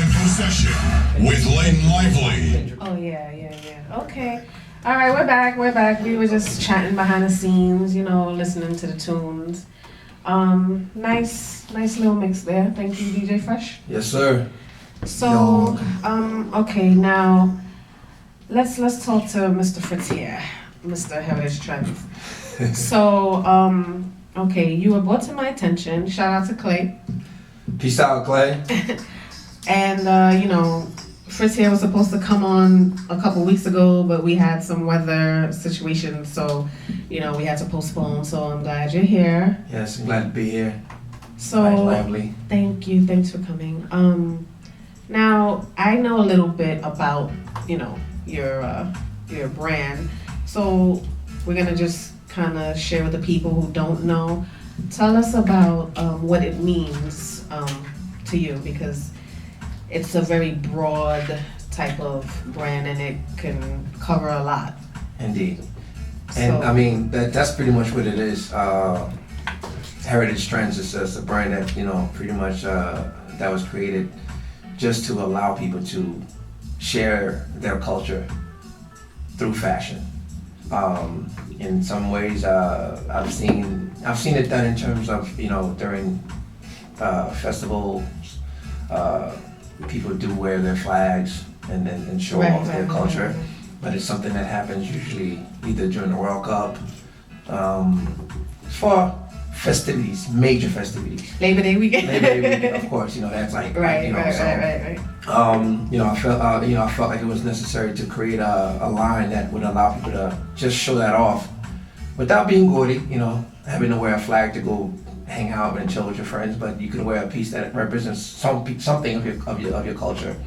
info session with Layton Lively. Oh yeah. Okay. All right, we're back. We were just chatting behind the scenes, listening to the tunes. Nice little mix there. Thank you, DJ Fresh. Yes, sir. So, okay, now let's talk to Mr. Fritz here, Mr. Heritage Trends. So, okay, you were brought to my attention. Shout out to Clay. Peace out, Clay. And Fritz here was supposed to come on a couple weeks ago, but we had some weather situations, so we had to postpone. So I'm glad you're here. Yes, I'm glad to be here. So lively. Thank you. Thanks for coming. Now I know a little bit about your brand, so we're gonna just kind of share with the people who don't know. Tell us about what it means to you, because it's a very broad type of brand and it can cover a lot. Indeed. And I mean, that's pretty much what it is. Heritage Trends is just a brand that, pretty much that was created just to allow people to share their culture through fashion. In some ways, I've seen it done in terms of, during festivals, people do wear their flags and show off their culture. Right. But it's something that happens usually either during the World Cup, for festivities, major festivities. Labor Day weekend. Of course, that's like right. I felt like it was necessary to create a line that would allow people to just show that off without being gaudy, having to wear a flag to go hang out and chill with your friends, but you can wear a piece that represents something of your culture,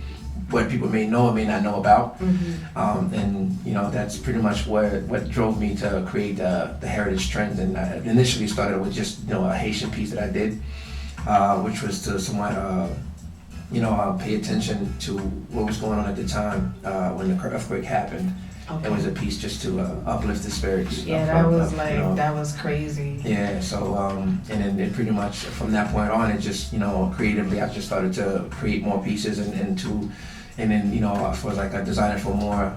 what people may know or may not know about. Mm-hmm. And that's pretty much what drove me to create the Heritage Trends. And I initially started with just a Haitian piece that I did, which was to somewhat pay attention to what was going on at the time when the earthquake happened. Okay. It was a piece just to uplift the spirits. Yeah, that was crazy. Yeah, so and then it pretty much from that point on, it just creatively I just started to create more pieces and then I was like a designer for more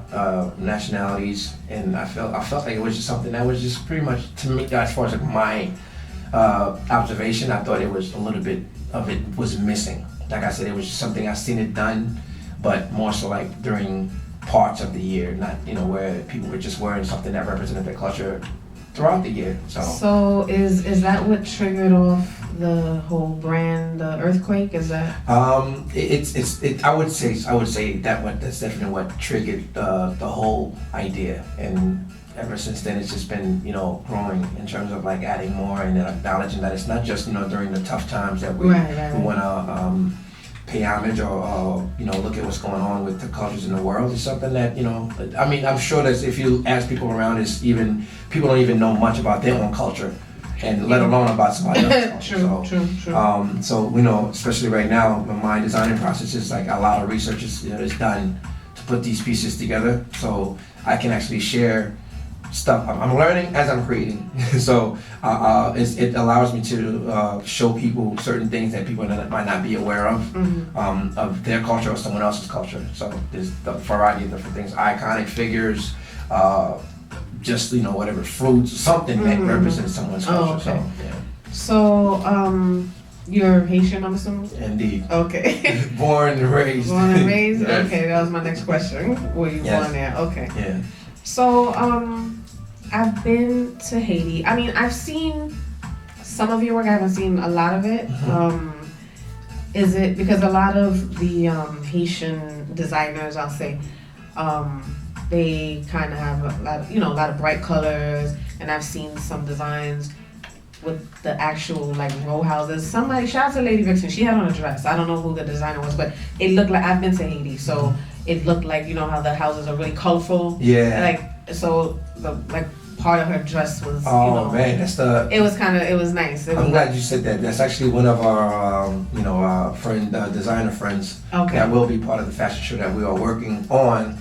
nationalities, and I felt like it was just something that was just pretty much, to me, as far as like my observation, I thought it was a little bit of it was missing. Like I said, it was just something I seen it done, but more so like during parts of the year, not where people were just wearing something that represented their culture throughout the year. So is that what triggered off the whole brand, the earthquake? Is that? I would say that's definitely what triggered the whole idea, and ever since then it's just been growing in terms of like adding more and acknowledging that it's not just during the tough times that we want to pay homage or look at what's going on with the cultures in the world. It's something that I'm sure that if you ask people around, people don't even know much about their own culture, and let alone about somebody else's culture. True. So especially right now, my designing process is like a lot of research is done to put these pieces together, so I can actually share stuff. I'm learning as I'm creating. So it allows me to show people certain things that people might not be aware of, mm-hmm. Of their culture or someone else's culture. So there's the variety of different things, iconic figures, just whatever fruits, something mm-hmm. that represents someone's culture. Okay. So you're Haitian, I'm assuming? Indeed. Okay. Born and raised. Born and raised? Yes. Okay, that was my next question. Were you born there? Okay. Yeah. So I've been to Haiti. I mean, I've seen some of your work. I haven't seen a lot of it. Mm-hmm. Is it because a lot of the Haitian designers, I'll say, they kind of have a lot of bright colors, and I've seen some designs with the actual like row houses. Somebody, shout out to Lady Vixen, she had on a dress. I don't know who the designer was, but it looked like, I've been to Haiti, so it looked like how the houses are really colorful. Yeah. So the part of her dress was, man, that's it was nice. I'm glad you said that. That's actually one of our friend, designer friends, that will be part of the fashion show that we are working on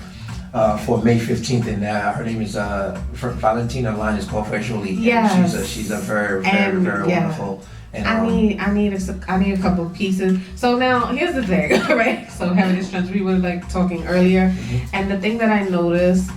for May 15th, and her name is Valentina. Line is called Jolie. Yes. She's a very wonderful And I need a couple of pieces. So now here's the thing, right? So heritage trends, we were like talking earlier, and the thing that I noticed,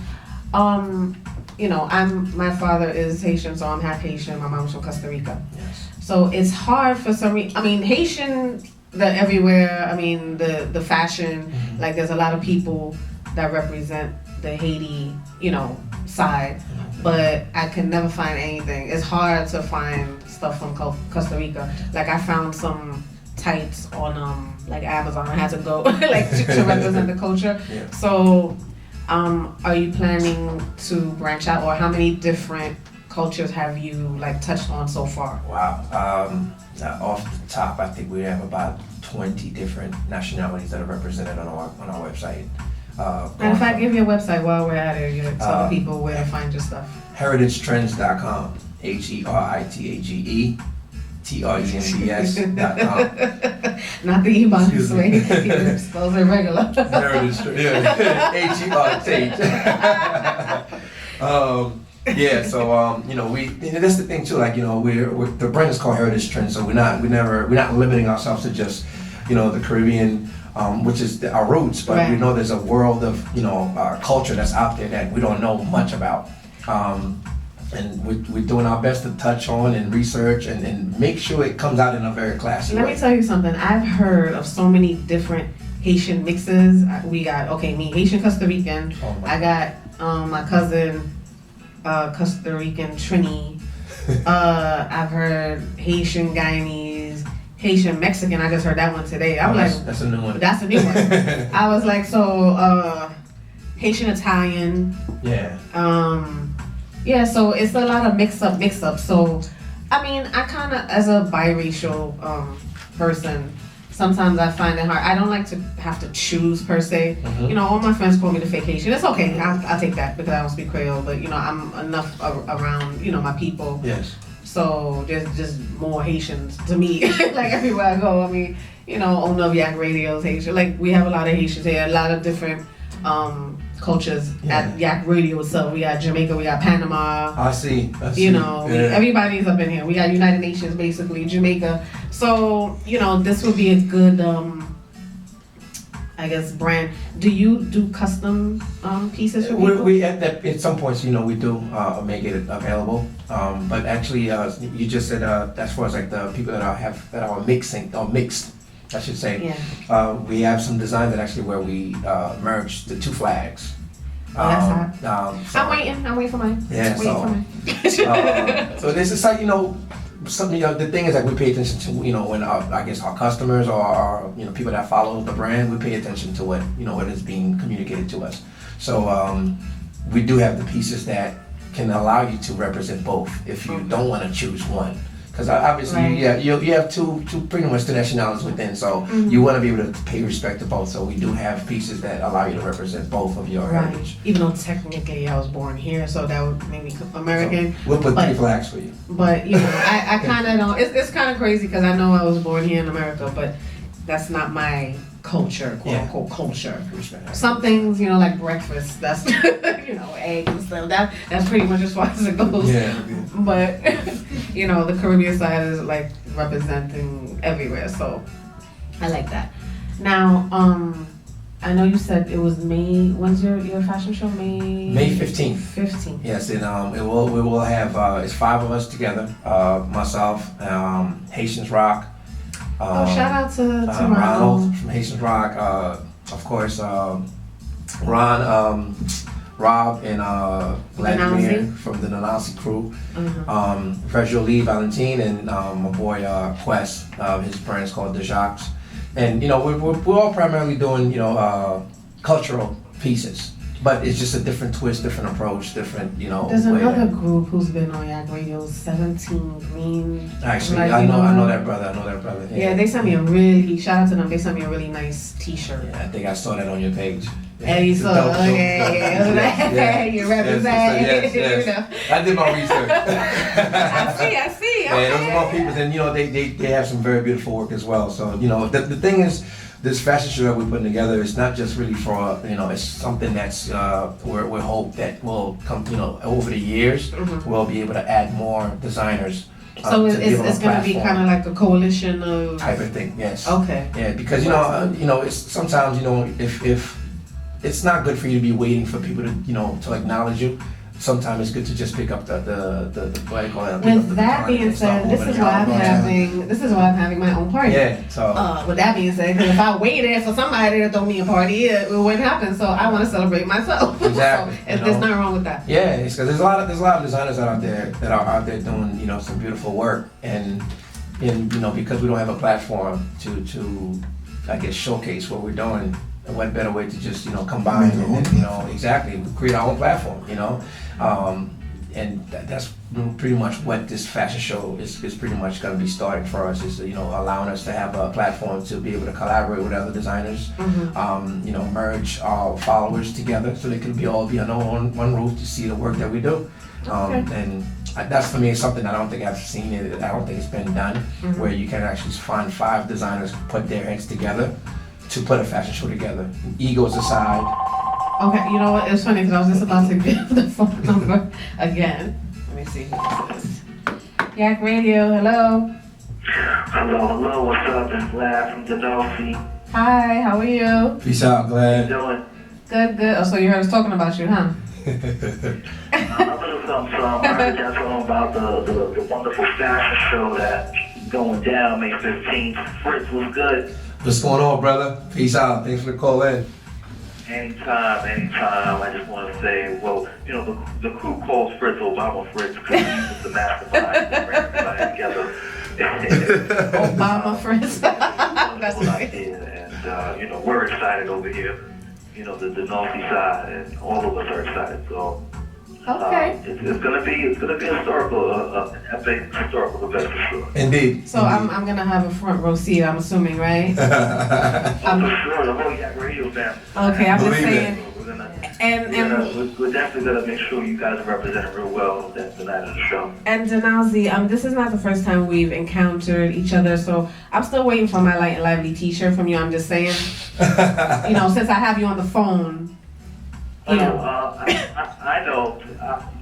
you know, my father is Haitian, so I'm half Haitian. My mom's from Costa Rica. Yes. So it's hard for some reason. I mean, Haitian, they're everywhere. I mean, the fashion, like there's a lot of people that represent the Haiti, you know, side, but I can never find anything. It's hard to find stuff from Costa Rica. Like I found some tights on like Amazon. I had to go like to represent the culture. Yeah. So, are you planning to branch out, or how many different cultures have you like touched on so far? Wow. Off the top, I think we have about 20 different nationalities that are represented on our website. And if I give you a website while we're at it, you tell the people where to find your stuff. heritagetrends.com. HERITAGETRENDS.com. Not the Ebonics way. It spells irregular. Heritage Trends. HERITAGE. Yeah, so you know, that's the thing too. Like, you know, we're the brand is called Heritage Trends, so we're not limiting ourselves to just, you know, the Caribbean, which is our roots, but right. We know there's a world of, you know, culture that's out there that we don't know much about, and we're doing our best to touch on and research and make sure it comes out in a very classy way. Let me tell you something. I've heard of so many different Haitian mixes. We got me Haitian Costa Rican. Oh my I got my cousin. Costa Rican Trini. I've heard Haitian Guyanese, Haitian Mexican. I just heard that one today. I'm like, that's a new one. That's a new one. I was like, so Haitian Italian. Yeah. Yeah. So it's a lot of mix up. So, I mean, I kind of, as a biracial person, sometimes I find it hard. I don't like to have to choose per se. You know, all my friends call me the fake Haitian. It's okay. I'll take that because I don't speak Creole. But you know, I'm enough around, you know, my people. Yes. So there's just more Haitians to me. Like everywhere I go. I mean, you know, on the Yak Radio's Haitian. Like we have a lot of Haitians here. A lot of different cultures at Yak Radio itself. We got Jamaica. We got Panama. I see. You know, everybody's up in here. We got United Nations, basically, Jamaica. So, you know, this would be a good, I guess, brand. Do you do custom pieces for people? We at some points, you know, we do make it available. But actually, you just said as far as like the people that are mixed, I should say. Yeah. We have some designs that actually where we merge the two flags. Oh, that's hot. So, I'm waiting for mine. Yeah, so this is like, you know, something, you know, the thing is that we pay attention to, you know, when I guess our customers or our, you know, people that follow the brand, we pay attention to what, you know, what is being communicated to us. So we do have the pieces that can allow you to represent both if you don't want to choose one. Because obviously, right. you have two pretty much two nationalities within, so you want to be able to pay respect to both. So we do have pieces that allow you to represent both of your heritage. Even though technically I was born here, so that would make me American. So we'll put 3 flags for you. But you know, I kind of don't. It's kind of crazy because I know I was born here in America, but that's not my culture, quote unquote culture. Some things, you know, like breakfast, that's you know, eggs and stuff. That's pretty much as far as it goes. Yeah. But you know, the Caribbean side is like representing everywhere, so I like that. Now, I know you said it was May. When's your fashion show? May 15th. 15th. Yes, and we will have it's 5 of us together. Myself, Haitians Rock. Shout out to Ronald from Haitians Rock. Of course, Ron, Rob, and Vladimir from the Nanasi crew. Virgil Lee, Valentine, and my boy Quest. His brand is called The Jacques. And you know, we're all primarily doing, you know, cultural pieces. But it's just a different twist, different approach, different, you know. There's another group who's been on Yak Radio, 17 Green. Actually, like, I know that brother. Yeah, they sent me a really, shout out to them, they sent me a really nice t-shirt. Yeah, I think I saw that on your page. And you saw it, okay, you represent. Yes. You know. I did my research. I see, okay. And those are more people, and you know, they have some very beautiful work as well. So, you know, the thing is, this fashion show that we're putting together is not just really for, you know, it's something that's, we hope that will come, you know, over the years, we'll be able to add more designers So to give them it's a gonna be platform kind of like a coalition of. type of thing. Yes. Okay. Yeah, because it's sometimes if it's not good for you to be waiting for people to to acknowledge you. Sometimes it's good to just pick up the what do you call it? Pick up With the that baton being and start said, this moving is it why out. I'm having my own party. Yeah. So. With that being said, because if I waited for somebody to throw me a party, it wouldn't happen. So I want to celebrate myself. Exactly, So there's nothing wrong with that. Yeah, it's because there's a lot of designers out there that are out there doing some beautiful work, and because we don't have a platform to I guess showcase what we're doing, and what better way to just combine and exactly create our own platform, and that's pretty much what this fashion show is pretty much going to be starting for us, is allowing us to have a platform to be able to collaborate with other designers, merge our followers together so they can all be under one roof to see the work that we do. And that's, for me, something I don't think I've seen it. I don't think it's been done, where you can actually find 5 designers put their heads together to put a fashion show together. Egos aside. Okay, you know what? It's funny because I was just about to give the phone number again. Let me see who this is. Yak Radio, hello. Hello, what's up? It's Glad from Denali. Hi, how are you? Peace out, Glad. Doing Good. Oh, so you heard us talking about you, huh? a little something. I heard y'all talking about the wonderful fashion show that's going down May 15th. Fritz was good. What's going on, brother? Peace out. Thanks for the call in. Anytime. I just want to say, well, the crew calls Fritz Obama Fritz because he's the mastermind to bring everybody together. Obama Fritz. That's right. And we're excited over here. The North side, and all of us are excited. So Okay. it's gonna be historical, an epic historical event for sure. Indeed. So I'm gonna have a front row seat, I'm assuming, right? For sure, the whole Yak Radio family. Okay, I'm just Believe it. saying. We're definitely gonna make sure you guys are represented real well the night of the show. And Denalzi, this is not the first time we've encountered each other, so I'm still waiting for my Light and Lively t-shirt from you. I'm just saying, since I have you on the phone, I know.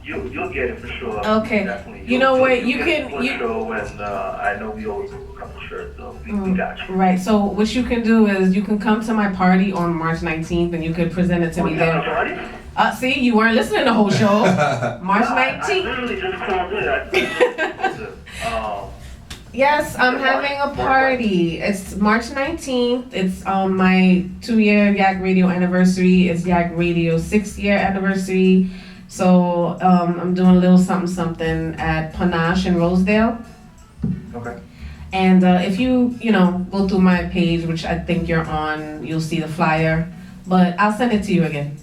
You'll get it for sure. Okay. Definitely. You know what? You get can- it for you- sure, and I know we always do a couple shirts, so we got you. Right, so what you can do is you can come to my party on March 19th and you could present it to me We got a there. party? See, you weren't listening the whole show. March I 19th. literally just called in. Yes, I'm having a party. It's March 19th. It's my 2-year Yak Radio anniversary. It's Yak Radio's 6-year anniversary. So I'm doing a little something at Panache in Rosedale. Okay. And if you go through my page, which I think you're on, you'll see the flyer. But I'll send it to you again.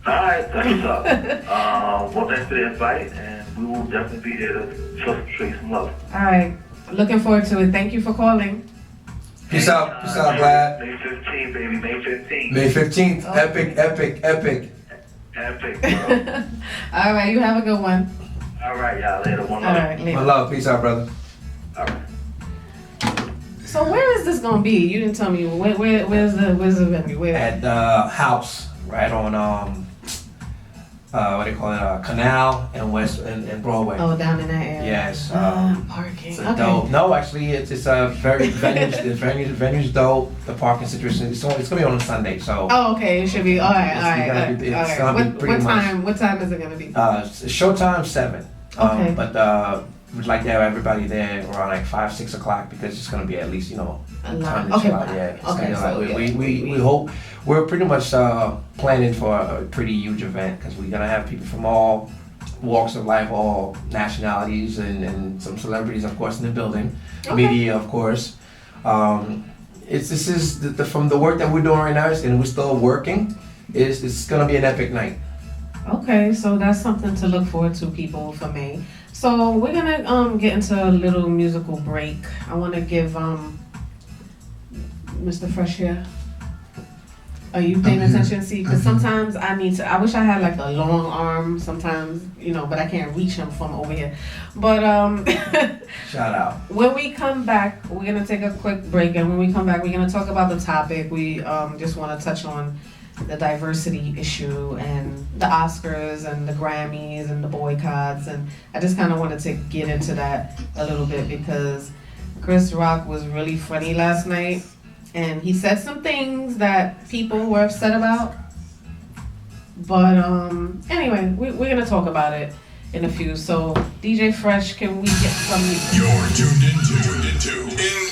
All right, that's what's up. Well, thanks for the invite, and we will definitely be there to show you some love. All right. Looking forward to it. Thank you for calling. Peace out, Glad. May 15th, baby, May 15th. May 15th. Okay. Epic. Epic, bro. All right. You have a good one. All right, y'all, later. One All love. right. Later. My love. Peace out, brother. All right. So where is this gonna be? You didn't tell me. Where's the venue? Where? At the house, right on what do you call it? Canal and West and Broadway. Oh, down in that area. Yes. Parking. It's a dope. No, actually, it's a very venue's dope. The parking situation. It's gonna be on a Sunday, so. Oh, okay. It should be. All right. It's gonna be pretty much. What time is it gonna be? Showtime 7. Okay. But we'd like to have everybody there around like 5, 6 o'clock because it's gonna be at least A lot. time to Okay. chill out. Yeah. It's Okay. kinda So like, we hope we're pretty much planning for a pretty huge event because we're gonna have people from all walks of life, all nationalities, and some celebrities, of course, in the building. Okay. Media, of course. This is from the work that we're doing right now, and we're still working. It's gonna be an epic night. Okay, so that's something to look forward to, people, for me. So we're gonna get into a little musical break. I want to give Mr. Fresh here. Are you paying attention? See, because sometimes I wish I had like a long arm sometimes, but I can't reach him from over here. But Shout out. when we come back, we're gonna take a quick break, and when we come back, we're gonna talk about the topic. We just want to touch on the diversity issue and the Oscars and the Grammys and the boycotts, and I just kind of wanted to get into that a little bit because Chris Rock was really funny last night, and he said some things that people were upset about. But anyway, we're gonna talk about it in a few. So DJ Fresh, can we get some music? You're tuned into In